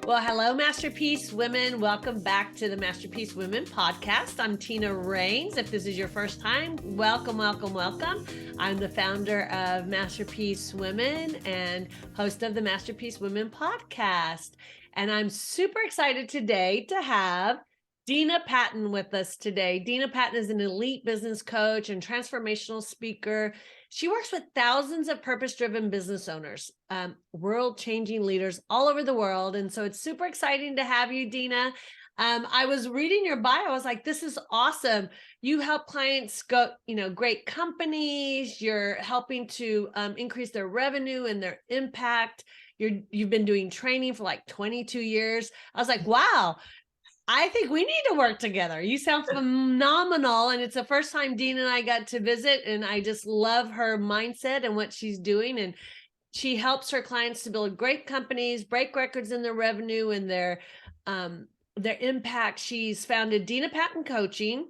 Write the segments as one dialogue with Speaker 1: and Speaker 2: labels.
Speaker 1: Well, hello, Masterpiece Women. Welcome back to the Masterpiece Women podcast. I'm Tina Raines. If this is your first time, welcome, welcome, welcome. I'm the founder of Masterpiece Women and host of the Masterpiece Women podcast. And I'm super excited today to have Dena Patton with us today. Dena Patton is an elite business coach and transformational speaker. She works with thousands of purpose-driven business owners, world-changing leaders all over the world. And so it's super exciting to have you, Dena. I was reading your bio. I was like, this is awesome. You help clients go, great companies. You're helping to increase their revenue and their impact. You've been doing training for like 22 years. I was like, wow. I think we need to work together. You sound phenomenal. And it's the first time Dena and I got to visit. And I just love her mindset and what she's doing. And she helps her clients to build great companies, break records in their revenue and their impact. She's founded Dena Patton Coaching.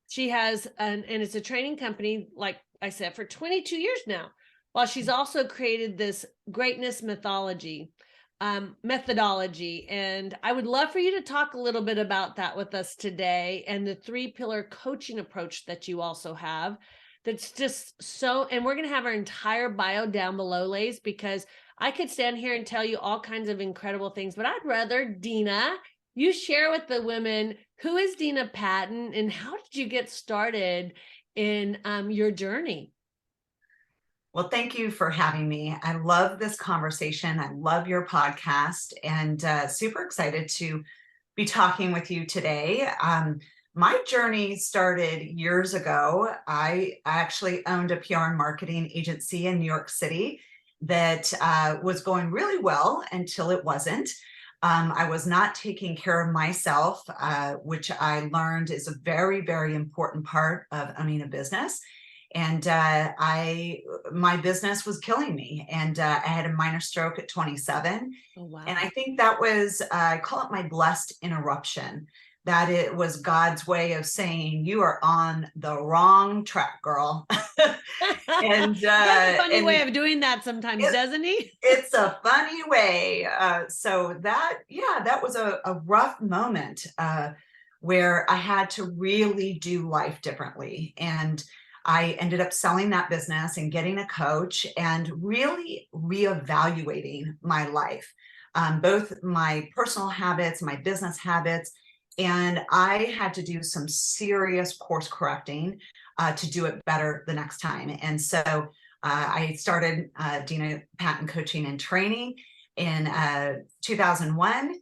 Speaker 1: She has, and it's a training company, like I said, for 22 years now. While she's also created this greatness methodology. And I would love for you to talk a little bit about that with us today and the 3-pillar coaching approach that you also have. That's just so, and we're going to have our entire bio down below, ladies, because I could stand here and tell you all kinds of incredible things, but I'd rather, Dena, you share with the women, who is Dena Patton and how did you get started in your journey?
Speaker 2: Well, thank you for having me. I love this conversation. I love your podcast and super excited to be talking with you today. My journey started years ago. I actually owned a PR and marketing agency in New York City that was going really well until it wasn't. I was not taking care of myself, which I learned is a very, very important part of owning a business. And my business was killing me. And I had a minor stroke at 27.
Speaker 1: Oh, wow.
Speaker 2: And I think that was, I call it my blessed interruption, that it was God's way of saying, you are on the wrong track, girl.
Speaker 1: And he has a funny way of doing that sometimes, doesn't he?
Speaker 2: It's a funny way. So that was a rough moment where I had to really do life differently. And I ended up selling that business and getting a coach and really reevaluating my life, both my personal habits, my business habits. And I had to do some serious course correcting to do it better the next time. And so I started Dena Patton Coaching and Training in 2001.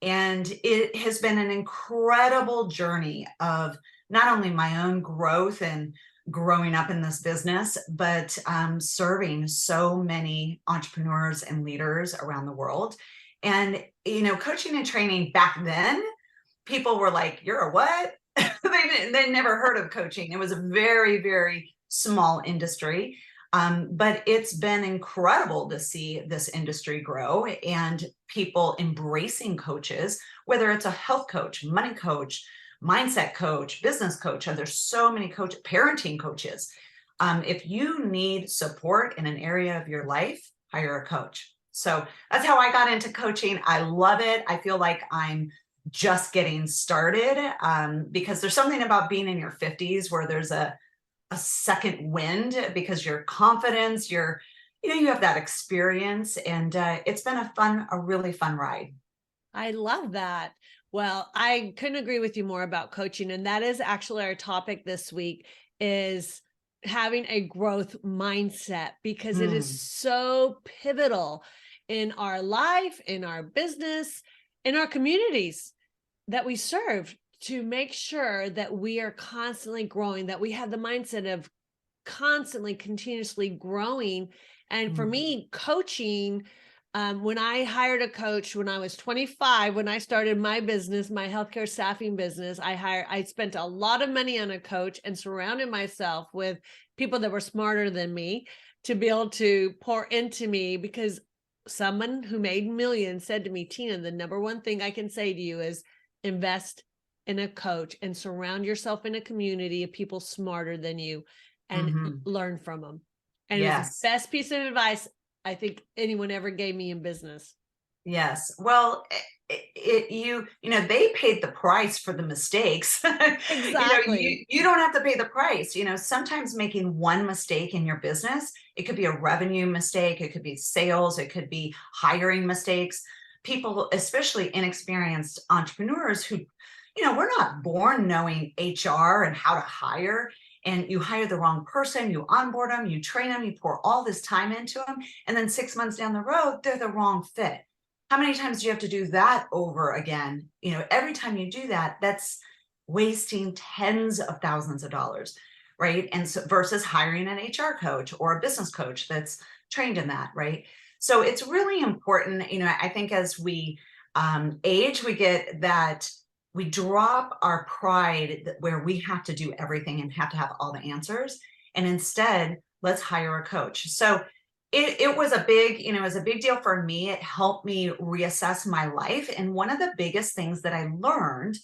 Speaker 2: And it has been an incredible journey of not only my own growth and growing up in this business, but serving so many entrepreneurs and leaders around the world. And, coaching and training back then, people were like, you're a what? They never heard of coaching. It was a very, very small industry. But it's been incredible to see this industry grow and people embracing coaches, whether it's a health coach, money coach, mindset coach, business coach, and there's so many parenting coaches. If you need support in an area of your life, hire a coach. So that's how I got into coaching. I love it. I feel like I'm just getting started because there's something about being in your 50s where there's a second wind because your confidence, you have that experience, and it's been a really fun ride.
Speaker 1: I love that. Well, I couldn't agree with you more about coaching. And that is actually our topic this week, is having a growth mindset, because it is so pivotal in our life, in our business, in our communities that we serve, to make sure that we are constantly growing, that we have the mindset of constantly, continuously growing. And for me, coaching, when I hired a coach when I was 25, when I started my business, my healthcare staffing business, I spent a lot of money on a coach and surrounded myself with people that were smarter than me to be able to pour into me, because someone who made millions said to me, Tina, the number one thing I can say to you is invest in a coach and surround yourself in a community of people smarter than you and learn from them. And it's the best piece of advice I think anyone ever gave me in business.
Speaker 2: Yes. Well, they paid the price for the mistakes.
Speaker 1: Exactly.
Speaker 2: You don't have to pay the price. Sometimes making one mistake in your business, it could be a revenue mistake, it could be sales, it could be hiring mistakes. People, especially inexperienced entrepreneurs who, we're not born knowing HR and how to hire. And you hire the wrong person, you onboard them, you train them, you pour all this time into them, and then 6 months down the road, they're the wrong fit. How many times do you have to do that over again? Every time you do that, that's wasting tens of thousands of dollars, right? And so versus hiring an HR coach or a business coach that's trained in that, right? So it's really important. I think as we age, we get that we drop our pride where we have to do everything and have to have all the answers. And instead, let's hire a coach. So it was a big deal for me. It helped me reassess my life. And one of the biggest things that I learned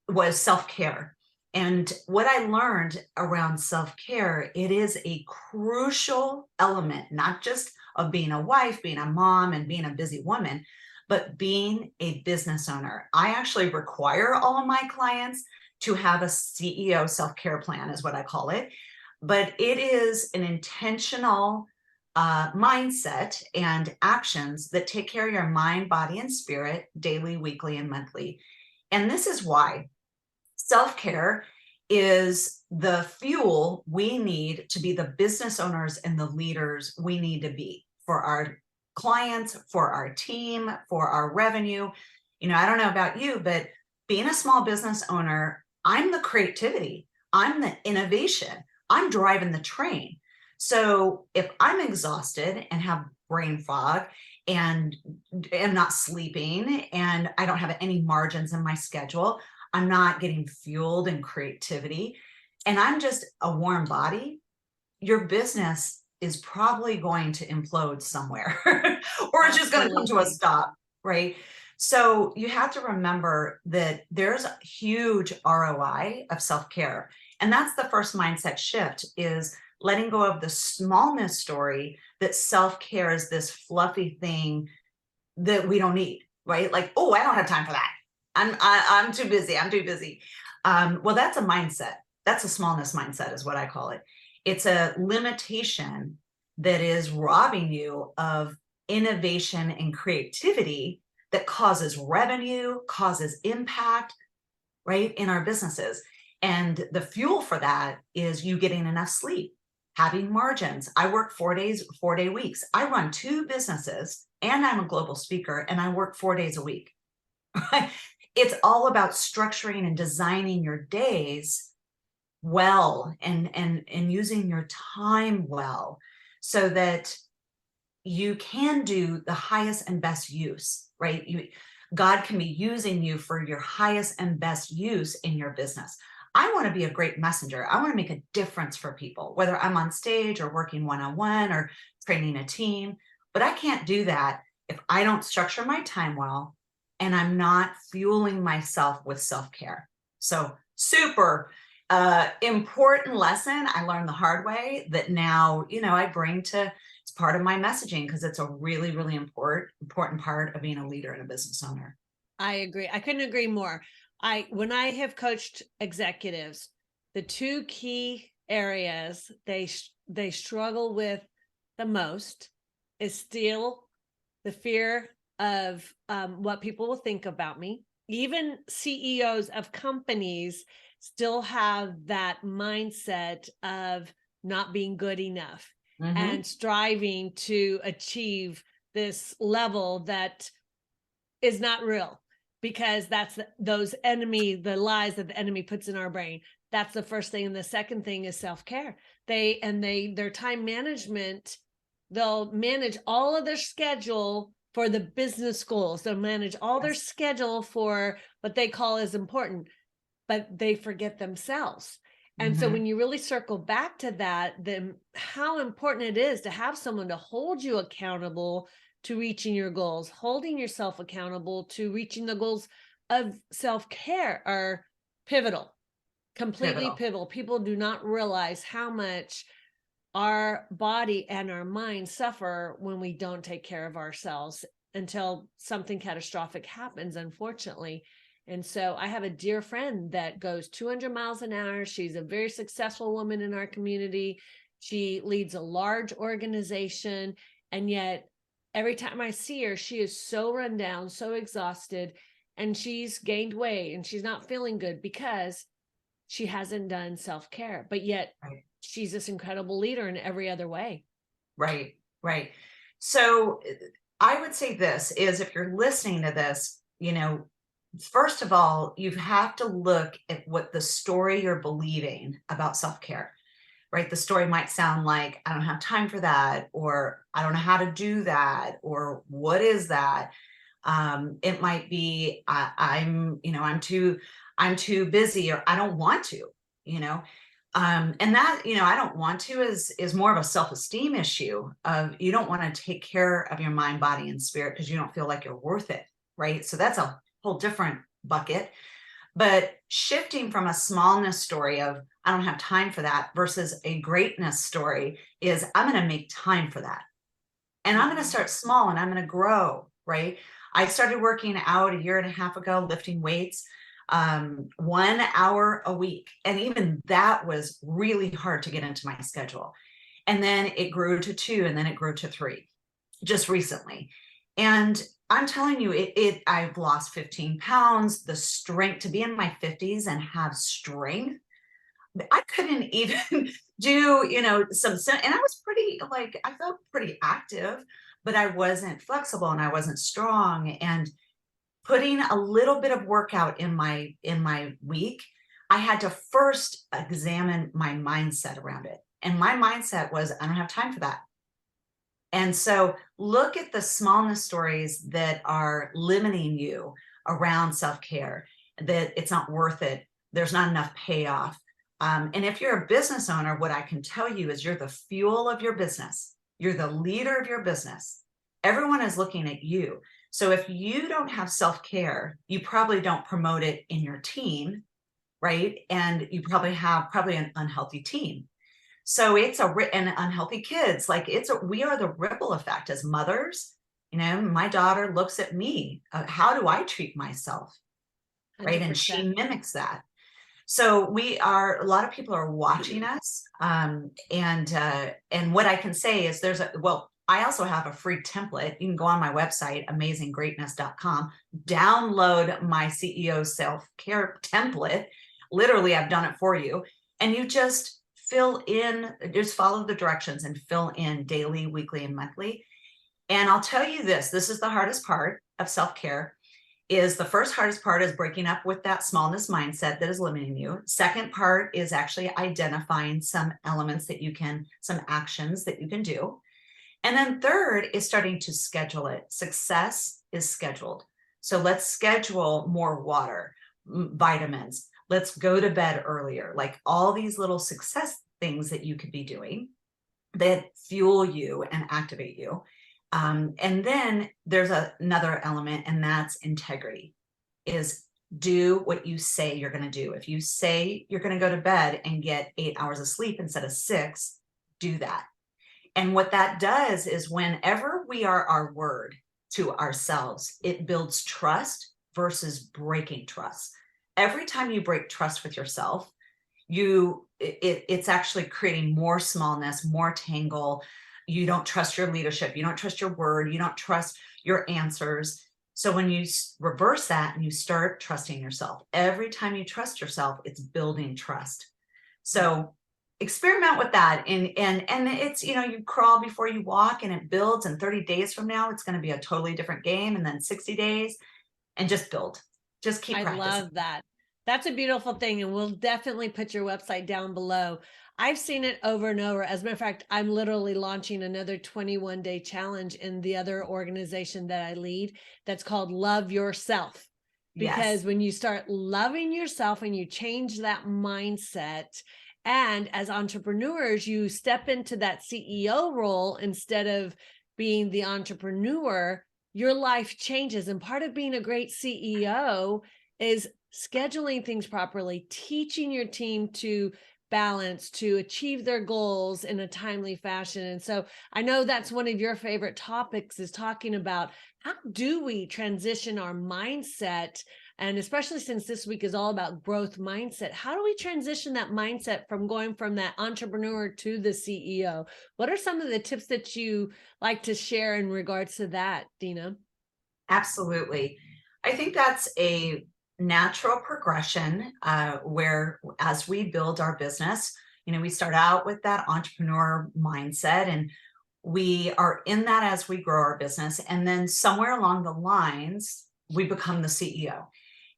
Speaker 2: was self-care. And what I learned around self-care, it is a crucial element, not just of being a wife, being a mom, and being a busy woman, but being a business owner. I actually require all of my clients to have a CEO self-care plan, is what I call it. But it is an intentional mindset and actions that take care of your mind, body, and spirit daily, weekly, and monthly. And this is why self-care is the fuel we need to be the business owners and the leaders we need to be for our clients, for our team, for our revenue. I don't know about you, but being a small business owner, I'm the creativity, I'm the innovation, I'm driving the train. So if I'm exhausted and have brain fog and am not sleeping and I don't have any margins in my schedule, I'm not getting fueled in creativity, and I'm just a warm body, your business is probably going to implode somewhere or it's just going to come to a stop, right? So you have to remember that there's a huge ROI of self-care. And that's the first mindset shift, is letting go of the smallness story that self-care is this fluffy thing that we don't need, right? Like, oh, I don't have time for that. I'm too busy. I'm too busy. Well, that's a mindset. That's a smallness mindset is what I call it. It's a limitation that is robbing you of innovation and creativity that causes revenue, causes impact, right, in our businesses. And the fuel for that is you getting enough sleep, having margins. I work 4-day weeks. I run 2 businesses and I'm a global speaker and I work 4 days a week. It's all about structuring and designing your days well and using your time well so that you can do the highest and best use, right? God can be using you for your highest and best use in your business. I want to be a great messenger. I want to make a difference for people, whether I'm on stage or working one-on-one or training a team. But I can't do that if I don't structure my time well and I'm not fueling myself with self-care. So super important lesson I learned the hard way that now, I bring to, it's part of my messaging because it's a really, really important part of being a leader and a business owner.
Speaker 1: I agree. I couldn't agree more. When I have coached executives, the 2 key areas they struggle with the most is still the fear of what people will think about me. Even CEOs of companies still have that mindset of not being good enough and striving to achieve this level that is not real, because that's the lies that the enemy puts in our brain. That's the first thing. And the second thing is self-care. Their time management, they'll manage all of their schedule for the business goals. They'll manage all their schedule for what they call as important, but they forget themselves. And so when you really circle back to that, then how important it is to have someone to hold you accountable to reaching your goals, holding yourself accountable to reaching the goals of self-care are pivotal, completely pivotal. People do not realize how much our body and our mind suffer when we don't take care of ourselves. until something catastrophic happens, unfortunately. And so I have a dear friend that goes 200 miles an hour. She's a very successful woman in our community. She leads a large organization. And yet every time I see her, she is so run down, so exhausted, and she's gained weight and she's not feeling good because she hasn't done self-care. But yet
Speaker 2: Right.
Speaker 1: she's this incredible leader in every other way.
Speaker 2: Right. Right. So I would say this is, if you're listening to this, first of all, you have to look at what the story you're believing about self-care, right? The story might sound like, I don't have time for that, or I don't know how to do that, or what is that? It might be, I'm too busy, or I don't want to, you know. And that, I don't want to is more of a self-esteem issue of, you don't want to take care of your mind, body, and spirit because you don't feel like you're worth it, right? So that's a whole different bucket. But shifting from a smallness story of, I don't have time for that, versus a greatness story is, I'm going to make time for that. And I'm going to start small and I'm going to grow, right? I started working out a year and a half ago, lifting weights, 1 hour a week. And even that was really hard to get into my schedule. And then it grew to 2, and then it grew to 3 just recently. And I'm telling you, I've lost 15 pounds, the strength to be in my 50s and have strength. I couldn't even do, and I was pretty, I felt pretty active, but I wasn't flexible and I wasn't strong. And putting a little bit of workout in my week, I had to first examine my mindset around it. And my mindset was, I don't have time for that. And so look at the smallness stories that are limiting you around self-care, that it's not worth it. There's not enough payoff. And if you're a business owner, what I can tell you is, you're the fuel of your business. You're the leader of your business. Everyone is looking at you. So if you don't have self-care, you probably don't promote it in your team, right? And you probably have an unhealthy team. So it's and unhealthy kids. We are the ripple effect as mothers. My daughter looks at me. How do I treat myself? Right.
Speaker 1: 100%.
Speaker 2: And she mimics that. So a lot of people are watching us. And what I can say is, I also have a free template. You can go on my website, amazinggreatness.com, download my CEO self-care template. Literally, I've done it for you. And you just follow the directions and fill in daily, weekly, and monthly. And I'll tell you this is the hardest part of self-care. The first hardest part is breaking up with that smallness mindset that is limiting you. Second part is actually identifying some elements some actions that you can do. And then third is starting to schedule it. Success is scheduled. So let's schedule more water, vitamins. Let's go to bed earlier. Like all these little success things that you could be doing that fuel you and activate you. And then there's another element, and that's integrity. Is do what you say you're going to do. If you say you're going to go to bed and get 8 hours of sleep instead of 6, do that. And what that does is, whenever we are our word to ourselves, it builds trust versus breaking trust. Every time you break trust with yourself, it's actually creating more smallness, more tangle. You don't trust your leadership. You don't trust your word. You don't trust your answers. So when you reverse that and you start trusting yourself, every time you trust yourself, it's building trust. So experiment with that. And it's, you crawl before you walk, and it builds. And 30 days from now, it's going to be a totally different game. And then 60 days, and just build. Just keep practicing.
Speaker 1: I love that. That's a beautiful thing. And we'll definitely put your website down below. I've seen it over and over. As a matter of fact, I'm literally launching another 21-day challenge in the other organization that I lead that's called Love Yourself. Because
Speaker 2: Yes.
Speaker 1: when you start loving yourself and you change that mindset, and as entrepreneurs, you step into that CEO role instead of being the entrepreneur, your life changes. And part of being a great CEO is scheduling things properly, teaching your team to balance to achieve their goals in a timely fashion. And so I know that's one of your favorite topics, is talking about how do we transition our mindset. And especially since this week is all about growth mindset, how do we transition that mindset from going from that entrepreneur to the CEO? What are some of the tips that you like to share in regards to that, Dena?
Speaker 2: Absolutely. I think that's a natural progression where as we build our business, we start out with that entrepreneur mindset, and we are in that as we grow our business. And then somewhere along the lines, we become the CEO.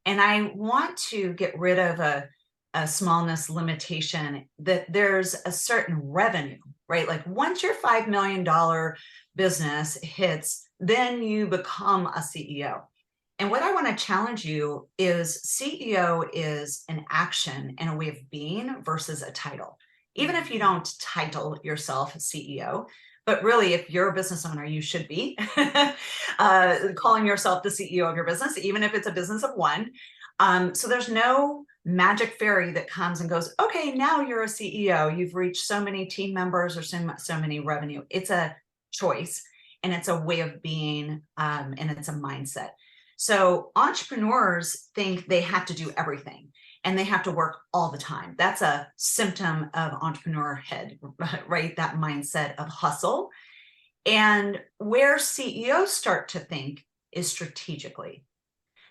Speaker 2: And I want to get rid of a smallness limitation, that there's a certain revenue, right? Like once your $5 million business hits, then you become a CEO. And what I want to challenge you is CEO is an action and a way of being versus a title. Even if you don't title yourself CEO, but really, if you're a business owner, you should be calling yourself the CEO of your business, even if it's a business of one. So there's no magic fairy that comes and goes, okay, now you're a CEO. You've reached so many team members or so many revenue. It's a choice, and it's a way of being, and it's a mindset. So entrepreneurs think they have to do everything and they have to work all the time. That's a symptom of entrepreneurhood, right? That mindset of hustle. And where CEOs start to think is strategically.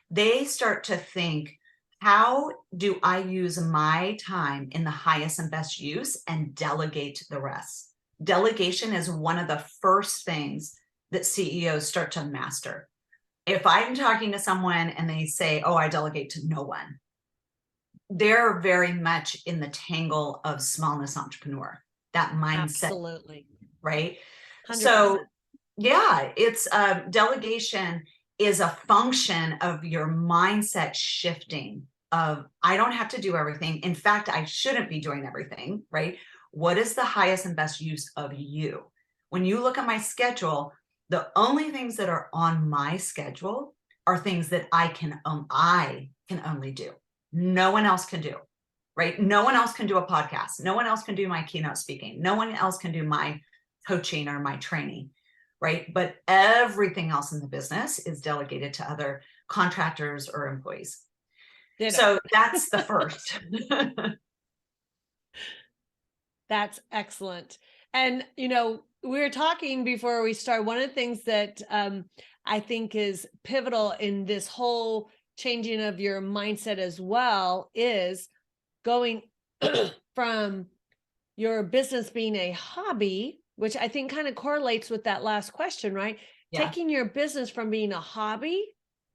Speaker 2: They start to think, how do I use my time in the highest and best use and delegate the rest? Delegation is one of the first things that CEOs start to master. If I'm talking to someone and they say, oh, I delegate to no one, they're very much in the tangle of smallness entrepreneur, that mindset.
Speaker 1: Absolutely.
Speaker 2: Right?
Speaker 1: 100%.
Speaker 2: So yeah, it's delegation is a function of your mindset shifting of, I don't have to do everything. In fact, I shouldn't be doing everything, right? What is the highest and best use of you? When you look at my schedule, the only things that are on my schedule are things that I can only do. No one else can do, right? No one else can do a podcast. No one else can do my keynote speaking. No one else can do my coaching or my training, right? But everything else in the business is delegated to other contractors or employees. So that's the first.
Speaker 1: That's excellent. And, we were talking before we start, one of the things that I think is pivotal in this whole changing of your mindset as well is going from your business being a hobby, which I think kind of correlates with that last question, right?
Speaker 2: Yeah.
Speaker 1: Taking your business from being a hobby,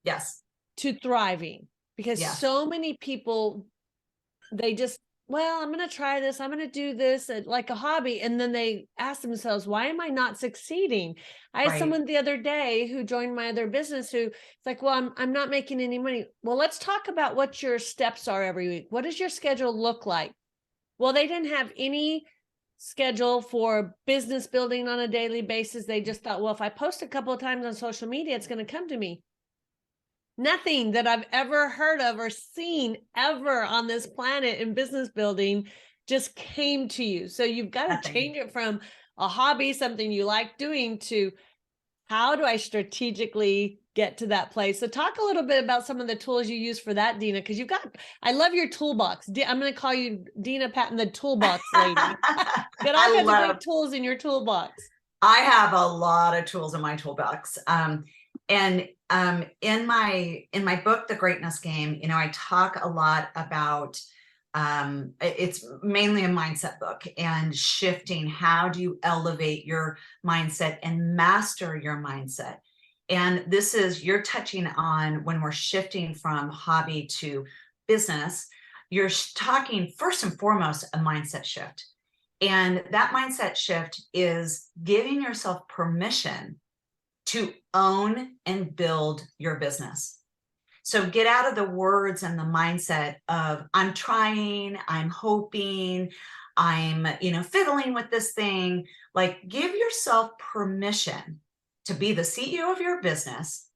Speaker 2: yes,
Speaker 1: to thriving, because so many people, they just, well, I'm going to try this. I'm going to do this like a hobby. And then they ask themselves, why am I not succeeding? I had someone the other day who joined my other business who it's like, well, I'm not making any money. Well, let's talk about what your steps are every week. What does your schedule look like? Well, they didn't have any schedule for business building on a daily basis. They just thought, well, if I post a couple of times on social media, it's going to come to me. Nothing that I've ever heard of or seen ever on this planet in business building just came to you. So you've got to change it from a hobby, something you like doing, to how do I strategically get to that place? So talk a little bit about some of the tools you use for that, Dena, because I love your toolbox. I'm going to call you Dena Patton, the toolbox lady. Got all kinds of great tools in your toolbox.
Speaker 2: I have a lot of tools in my toolbox. And in my book, The Greatness Game, I talk a lot about, it's mainly a mindset book, and shifting. How do you elevate your mindset and master your mindset? And this is, you're touching on when we're shifting from hobby to business, you're talking first and foremost a mindset shift. And that mindset shift is giving yourself permission to own and build your business. So get out of the words and the mindset of, I'm trying, I'm hoping, I'm, fiddling with this thing. Like, give yourself permission to be the CEO of your business.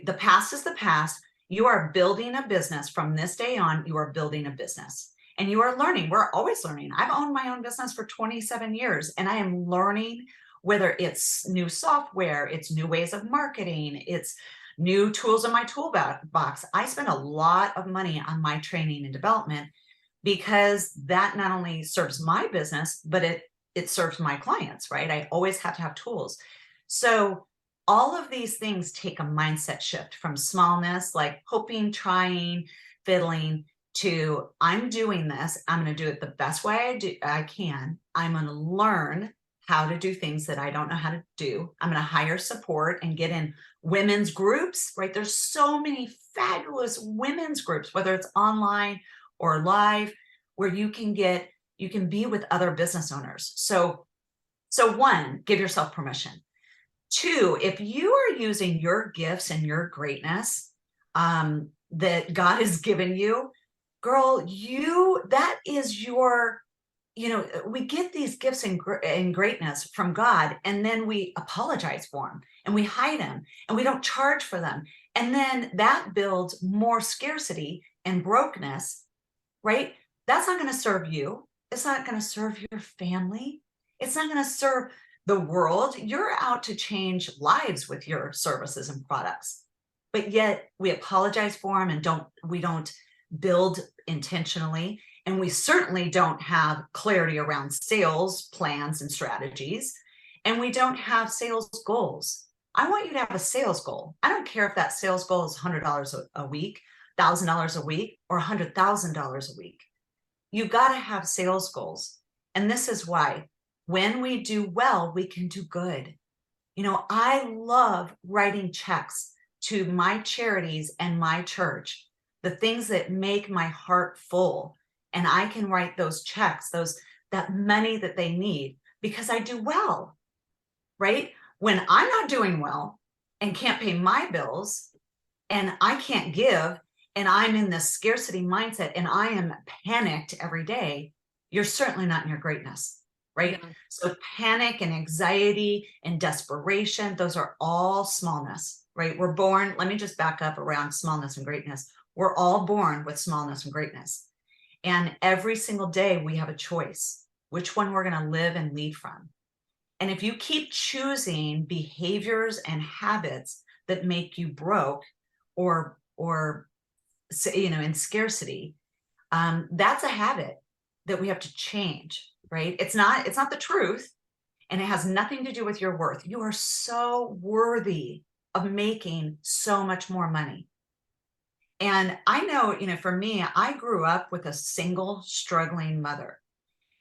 Speaker 2: The past is the past. You are building a business from this day on. You are building a business. and you are learning. We're always learning. I've owned my own business for 27 years, and I am learning, whether it's new software, it's new ways of marketing, it's new tools in my toolbox. I spend a lot of money on my training and development, because that not only serves my business, but it serves my clients, right? I always have to have tools. So all of these things take a mindset shift from smallness, like hoping, trying, fiddling, to I'm doing this. I'm going to do it the best way I can. I'm going to learn how to do things that I don't know how to do. I'm going to hire support and get in women's groups, right? There's so many fabulous women's groups, whether it's online or live, where you can be with other business owners. So one, give yourself permission. Two, if you are using your gifts and your greatness that God has given you, girl, that is your, we get these gifts and greatness from God, and then we apologize for them, and we hide them, and we don't charge for them. And then that builds more scarcity and brokenness, right? That's not going to serve you. It's not going to serve your family. It's not going to serve the world. You're out to change lives with your services and products, but yet we apologize for them, and we don't build intentionally. And we certainly don't have clarity around sales plans and strategies. And we don't have sales goals. I want you to have a sales goal. I don't care if that sales goal is $100 a week, $1,000 a week, or $100,000 a week. You got to have sales goals. And this is why when we do well, we can do good. I love writing checks to my charities and my church, the things that make my heart full. And I can write those checks, that money that they need, because I do well, right? When I'm not doing well and can't pay my bills, and I can't give, and I'm in this scarcity mindset, and I am panicked every day, you're certainly not in your greatness, right? Yeah. So panic and anxiety and desperation, those are all smallness, right? We're born, let me just back up around smallness and greatness. We're all born with smallness and greatness. And every single day we have a choice, which one we're going to live and lead from. And if you keep choosing behaviors and habits that make you broke or in scarcity, that's a habit that we have to change, right? It's not the truth, and it has nothing to do with your worth. You are so worthy of making so much more money. And I know, for me, I grew up with a single struggling mother.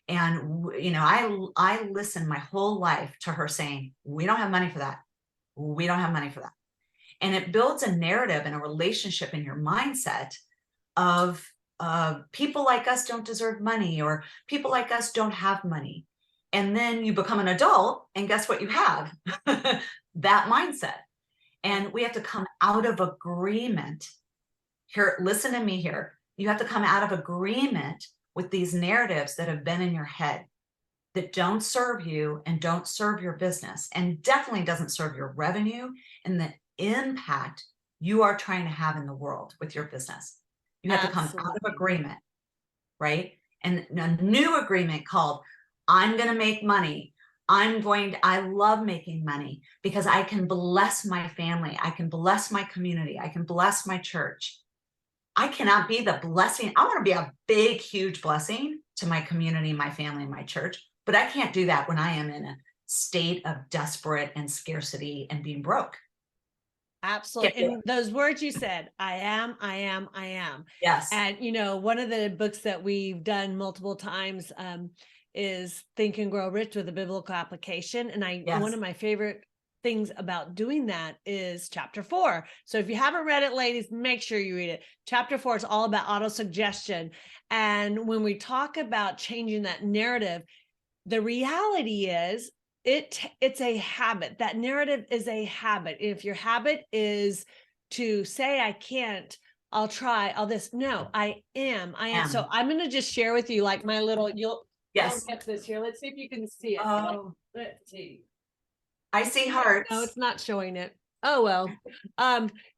Speaker 2: And, I listened my whole life to her saying, we don't have money for that. We don't have money for that. And it builds a narrative and a relationship in your mindset of people like us don't deserve money, or people like us don't have money. And then you become an adult, and guess what you have? That mindset. And we have to come out of agreement. Here, listen to me here. You have to come out of agreement with these narratives that have been in your head that don't serve you and don't serve your business, and definitely doesn't serve your revenue and the impact you are trying to have in the world with your business. You have to come out of agreement, right? And a new agreement called, I'm going to make money. I love making money because I can bless my family. I can bless my community. I can bless my church. I cannot be the blessing. I want to be a big, huge blessing to my community, my family, and my church, but I can't do that when I am in a state of desperate and scarcity and being broke.
Speaker 1: Absolutely. And those words you said, I am.
Speaker 2: Yes.
Speaker 1: And, one of the books that we've done multiple times is Think and Grow Rich with a Biblical Application. And one of my favorite things about doing that is chapter 4. So if you haven't read it, ladies, make sure you read it. Chapter 4 is all about auto-suggestion. And when we talk about changing that narrative, the reality is it's a habit. That narrative is a habit. If your habit is to say, I can't, I'll try, no, I am. So I'm going to just share with you like my little, you'll get this here. Let's see if you can see it.
Speaker 2: Oh,
Speaker 1: let's see.
Speaker 2: I see hearts.
Speaker 1: No, it's not showing it. Oh, well,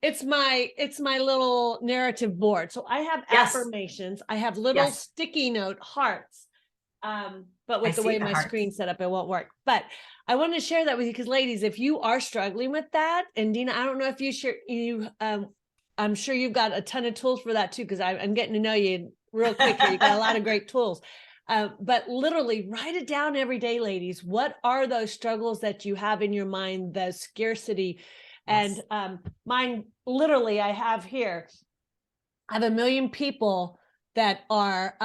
Speaker 1: it's my little narrative board. So I have
Speaker 2: Yes.
Speaker 1: affirmations. I have little
Speaker 2: Yes.
Speaker 1: sticky note hearts. But
Speaker 2: I
Speaker 1: with the
Speaker 2: see
Speaker 1: way
Speaker 2: the
Speaker 1: my
Speaker 2: hearts.
Speaker 1: screen's set up, it won't work. But I want to share that with you because, ladies, if you are struggling with that, and Dena, I don't know if you share I'm sure you've got a ton of tools for that too, because I'm getting to know you real quick here. You got a lot of great tools. But literally write it down every day, ladies. What are those struggles that you have in your mind, the scarcity?
Speaker 2: Yes.
Speaker 1: And mine, literally, I have here, I have 1 million people that are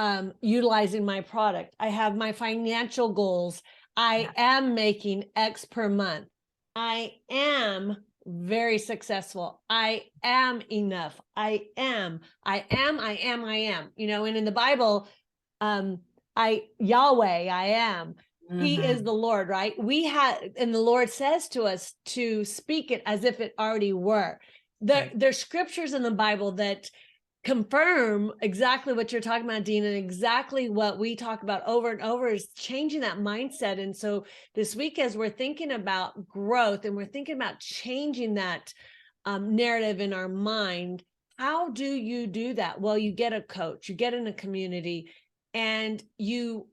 Speaker 1: utilizing my product. I have my financial goals. I
Speaker 2: Yes.
Speaker 1: am making X per month. I am very successful. I am enough. I am. You know, and in the Bible, Yahweh, I am. He is
Speaker 2: Mhm.
Speaker 1: the Lord, right? We have, and the Lord says to us to speak it as if it already were.
Speaker 2: Right.
Speaker 1: There's scriptures in the Bible that confirm exactly what you're talking about, Dean, and exactly what we talk about over and over is changing that mindset. And so this week, as we're thinking about growth and we're thinking about changing that narrative in our mind, how do you do that? Well, you get a coach, you get in a community, and you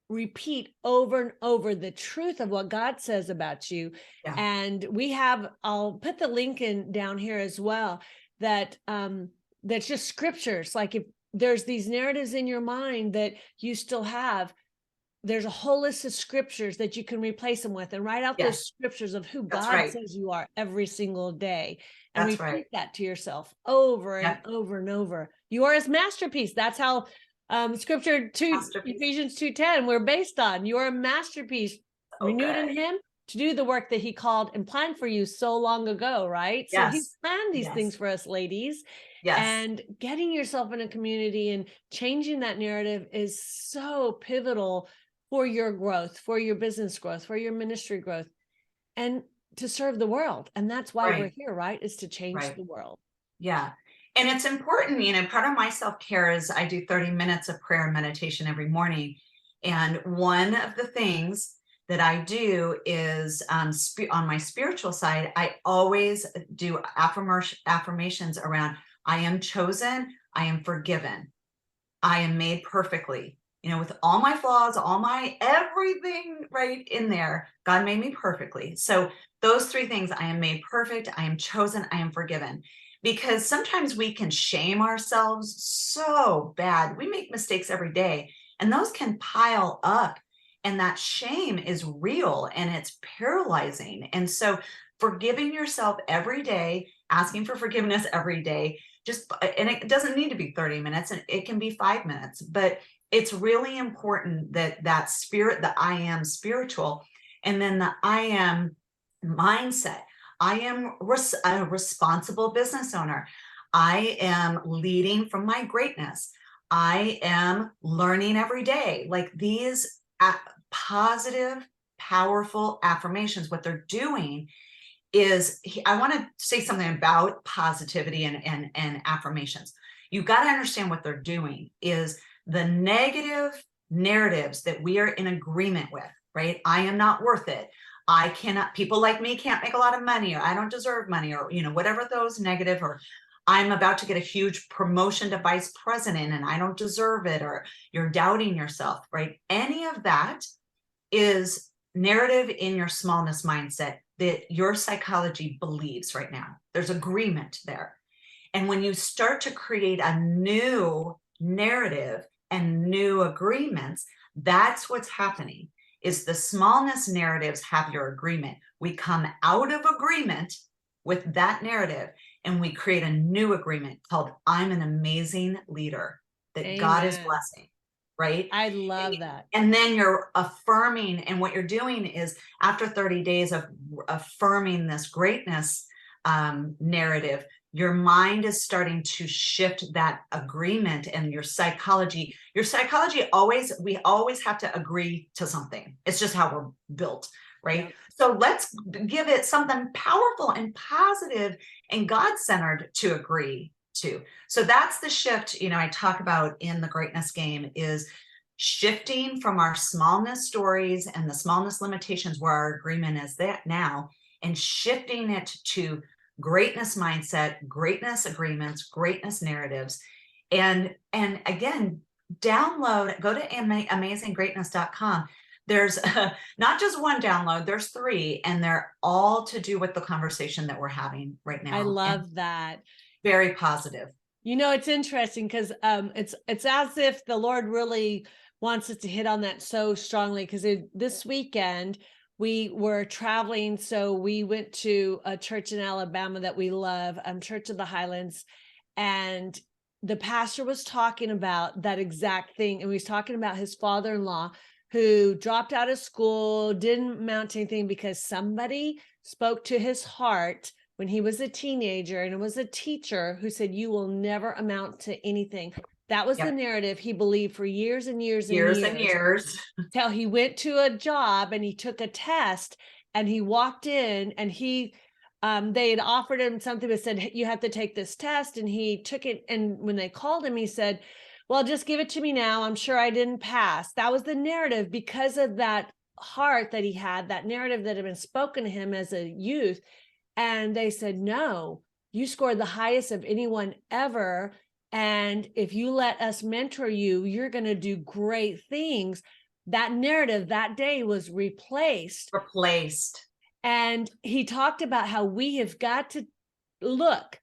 Speaker 1: repeat over and over the truth of what God says about you.
Speaker 2: Yeah.
Speaker 1: And we have, I'll put the link in down here as well, that that's just scriptures. Like if there's these narratives in your mind that you still have, there's a whole list of scriptures that you can replace them with and write out those
Speaker 2: Yes.
Speaker 1: scriptures of who
Speaker 2: That's
Speaker 1: God
Speaker 2: right.
Speaker 1: says you are every single day and
Speaker 2: That's right.
Speaker 1: repeat that to yourself over and
Speaker 2: Yep.
Speaker 1: over and over. You are his masterpiece. That's how scripture 2
Speaker 2: Masterpiece.
Speaker 1: Ephesians 2:10 we're based on. You are a masterpiece
Speaker 2: So
Speaker 1: renewed in
Speaker 2: good.
Speaker 1: him to do the work that he called and planned for you so long ago, right? So he
Speaker 2: Yes.
Speaker 1: planned these things
Speaker 2: Yes.
Speaker 1: for us, ladies.
Speaker 2: Yes.
Speaker 1: And getting yourself in a community and changing that narrative is so pivotal for your growth, for your business growth, for your ministry growth, and to serve the world. And that's why we're
Speaker 2: Right.
Speaker 1: here, right? Is to change
Speaker 2: Right.
Speaker 1: the world.
Speaker 2: Yeah. And it's important, part of my self-care is I do 30 minutes of prayer and meditation every morning. And one of the things that I do is on my spiritual side, I always do affirmations around I am chosen, I am forgiven, I am made perfectly. With all my flaws, all my everything right in there, God made me perfectly. So those three things, I am made perfect, I am chosen, I am forgiven. Because sometimes we can shame ourselves so bad. We make mistakes every day, and those can pile up. And that shame is real and it's paralyzing. And so forgiving yourself every day, asking for forgiveness every day, and it doesn't need to be 30 minutes, and it can be 5 minutes, but it's really important that that spirit, the I am spiritual, and then the I am mindset. I am a responsible business owner. I am leading from my greatness. I am learning every day. Like these positive, powerful affirmations, what they're doing is I want to say something about positivity and affirmations. You've got to understand what they're doing is the negative narratives that we are in agreement with, right? I am not worth it. I cannot, people like me can't make a lot of money, or I don't deserve money, or, whatever those negative, or I'm about to get a huge promotion to vice president and I don't deserve it, or you're doubting yourself, right? Any of that is narrative in your smallness mindset that your psychology believes right now. There's agreement there. And when you start to create a new narrative and new agreements, that's what's happening is the smallness narratives have your agreement. We come out of agreement with that narrative and we create a new agreement called I'm an amazing leader that God is
Speaker 1: Amen.
Speaker 2: blessing, right?
Speaker 1: I love that.
Speaker 2: And then you're affirming, and what you're doing is after 30 days of affirming this greatness narrative, your mind is starting to shift that agreement, and your psychology we always have to agree to something. It's just how we're built, right?
Speaker 1: Yep.
Speaker 2: So let's give it something powerful and positive and God-centered to agree to. So that's the shift, I talk about in the greatness game, is shifting from our smallness stories and the smallness limitations where our agreement is that now, and shifting it to greatness mindset, greatness agreements, greatness narratives. And again, go to amazinggreatness.com. There's not just one download, there's 3, and they're all to do with the conversation that we're having right now.
Speaker 1: I love that.
Speaker 2: Very positive.
Speaker 1: You know, it's interesting because it's as if the Lord really wants us to hit on that so strongly, because this weekend we were traveling. So we went to a church in Alabama that we love, Church of the Highlands. And the pastor was talking about that exact thing. And he was talking about his father-in-law who dropped out of school, didn't amount to anything because somebody spoke to his heart when he was a teenager, and it was a teacher who said, you will never amount to anything. That was the narrative he believed for years and years and years. Till he went to a job and he took a test and he walked in and they had offered him something that said, you have to take this test. And he took it. And when they called him, he said, well, just give it to me now. I'm sure I didn't pass. That was the narrative because of that heart that he had, that narrative that had been spoken to him as a youth. And they said, no, you scored the highest of anyone ever. And if you let us mentor you, you're going to do great things. That narrative that day was replaced. And he talked about how we have got to look.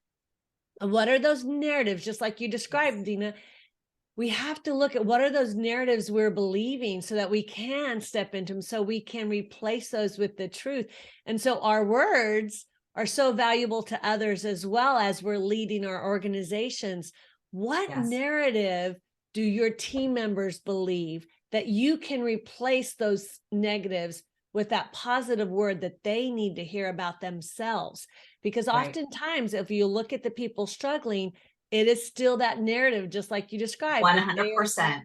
Speaker 1: What are those narratives? Just like you described, Dena, we have to look at what are those narratives we're believing so that we can step into them, so we can replace those with the truth. And so our words are so valuable to others as well as we're leading our organizations. What narrative do your team members believe that you can replace those negatives with that positive word that they need to hear about themselves? Because oftentimes, if you look at the people struggling, it is still that narrative, just like you described.
Speaker 2: 100%.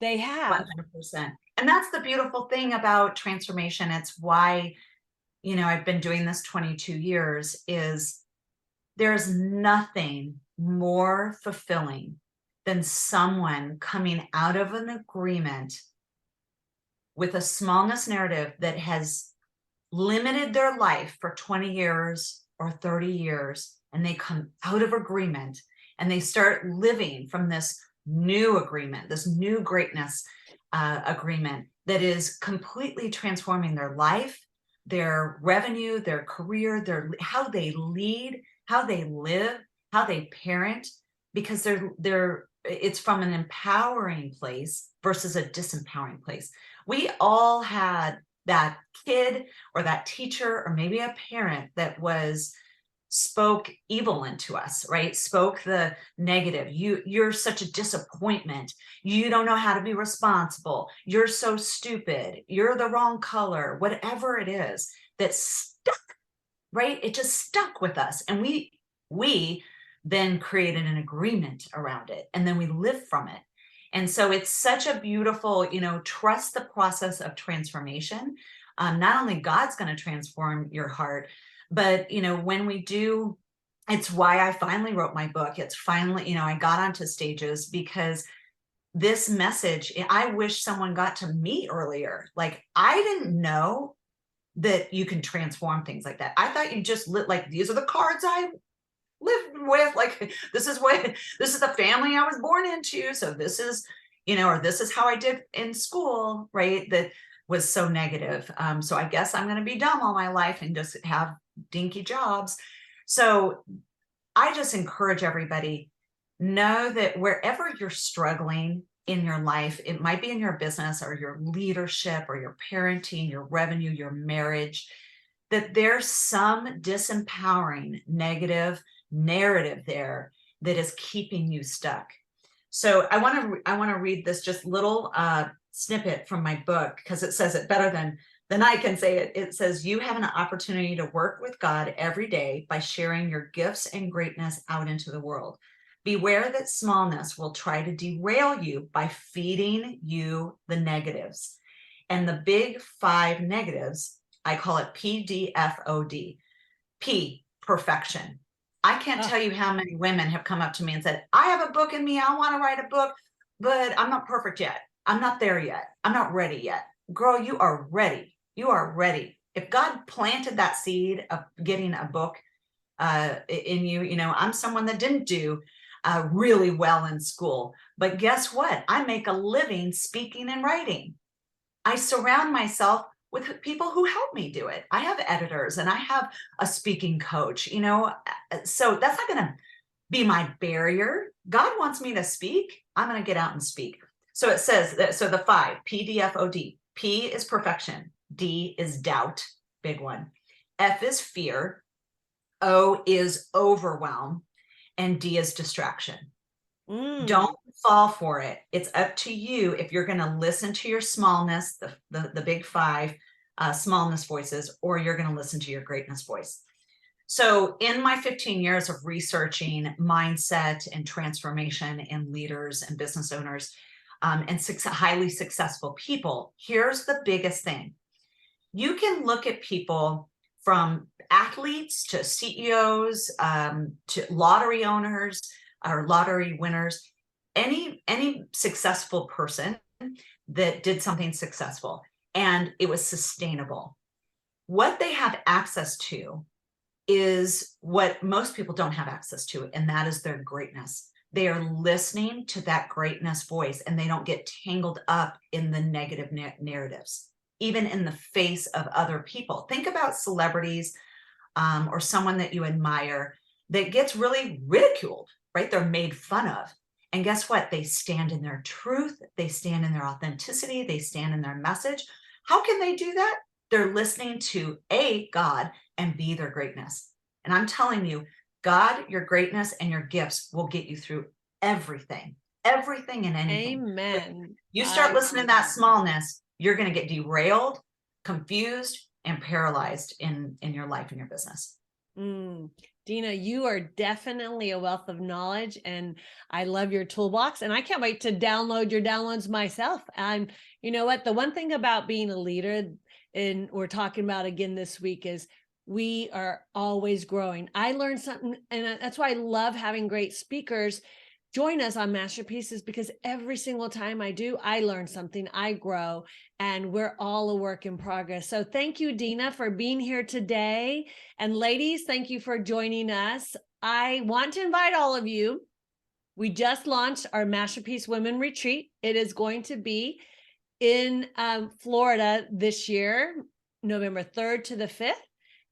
Speaker 1: They have
Speaker 2: 100%. And that's the beautiful thing about transformation. It's why, I've been doing this 22 years, is there's nothing more fulfilling than someone coming out of an agreement with a smallness narrative that has limited their life for 20 years or 30 years, and they come out of agreement and they start living from this new agreement, this new greatness agreement that is completely transforming their life, their revenue, their career, how they lead, how they live, how they parent, because it's from an empowering place versus a disempowering place. We all had that kid or that teacher or maybe a parent that spoke evil into us, right? Spoke the negative. You're such a disappointment. You don't know how to be responsible. You're so stupid. You're the wrong color. Whatever it is that stuck, right? It just stuck with us. And we then created an agreement around it. And then we live from it. And so it's such a beautiful, trust the process of transformation. Not only God's going to transform your heart, but, when we do, it's why I finally wrote my book. It's finally, I got onto stages because this message, I wish someone got to me earlier. Like, I didn't know that you can transform things like that. I thought you just like, these are the cards I lived with. Like, this is the family I was born into. So this is, or this is how I did in school, right? That was so negative. So I guess I'm going to be dumb all my life and just have dinky jobs. So I just encourage everybody, know that wherever you're struggling in your life, it might be in your business or your leadership or your parenting, your revenue, your marriage, that there's some disempowering negative narrative there that is keeping you stuck. So I want to read this just little snippet from my book, because it says it better than I can say it. It says, you have an opportunity to work with God every day by sharing your gifts and greatness out into the world. Beware that smallness will try to derail you by feeding you the negatives. And the big 5 negatives, I call it PDFOD. P, perfection. I can't tell you how many women have come up to me and said, I have a book in me. I want to write a book, but I'm not perfect yet. I'm not there yet. I'm not ready yet. Girl, you are ready. You are ready. If God planted that seed of getting a book in you, I'm someone that didn't do really well in school, but guess what? I make a living speaking and writing. I surround myself with people who help me do it. I have editors and I have a speaking coach, so that's not going to be my barrier. God wants me to speak. I'm going to get out and speak. So it says that, so the 5, PDFOD. P is perfection. D is doubt, big one. F is fear. O is overwhelm. And D is distraction. Don't fall for it. It's up to you if you're going to listen to your smallness, the big 5 smallness voices, or you're going to listen to your greatness voice. So in my 15 years of researching mindset and transformation in leaders and business owners and highly successful people, here's the biggest thing. You can look at people from athletes to CEOs to lottery owners or lottery winners, any successful person that did something successful and it was sustainable. What they have access to is what most people don't have access to, and that is their greatness. They are listening to that greatness voice and they don't get tangled up in the negative narratives, even in the face of other people. Think about celebrities or someone that you admire that gets really ridiculed, right? They're made fun of. And guess what? They stand in their truth. They stand in their authenticity. They stand in their message. How can they do that? They're listening to A, God, and B, their greatness. And I'm telling you, God, your greatness and your gifts will get you through everything and anything.
Speaker 1: Amen.
Speaker 2: You start listening to that smallness, you're going to get derailed, confused, and paralyzed in your life and your business.
Speaker 1: Dena, you are definitely a wealth of knowledge, and I love your toolbox, and I can't wait to download your downloads myself. You know what? The one thing about being a leader, and we're talking about again this week, is we are always growing. I learned something, and that's why I love having great speakers join us on Masterpieces, because every single time I do, I learn something, I grow, and we're all a work in progress. So thank you, Dena, for being here today. And ladies, thank you for joining us. I want to invite all of you. We just launched our Masterpiece Women Retreat. It is going to be in Florida this year, November 3rd to the 5th.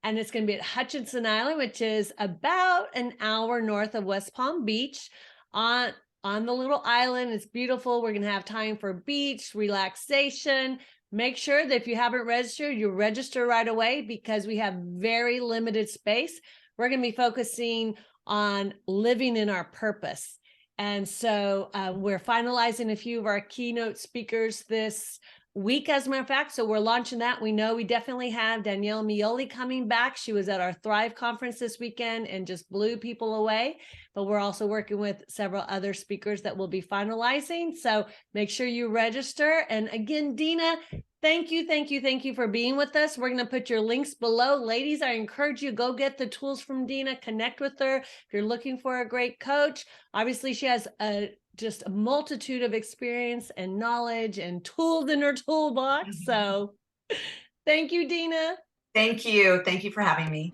Speaker 1: And it's going to be at Hutchinson Island, which is about an hour north of West Palm Beach. On the little island. It's beautiful. We're going to have time for beach, relaxation. Make sure that if you haven't registered, you register right away, because we have very limited space. We're going to be focusing on living in our purpose. And so we're finalizing a few of our keynote speakers this week, as a matter of fact. So we're launching that. We know we definitely have Danielle Mioli coming back. She was at our Thrive conference this weekend and just blew people away. But we're also working with several other speakers that we'll be finalizing. So make sure you register. And again, Dena, thank you for being with us. We're going to put your links below. Ladies, I encourage you, go get the tools from Dena, connect with her. If you're looking for a great coach, obviously she has just a multitude of experience and knowledge and tools in her toolbox. So thank you, Dena.
Speaker 2: Thank you. Thank you for having me.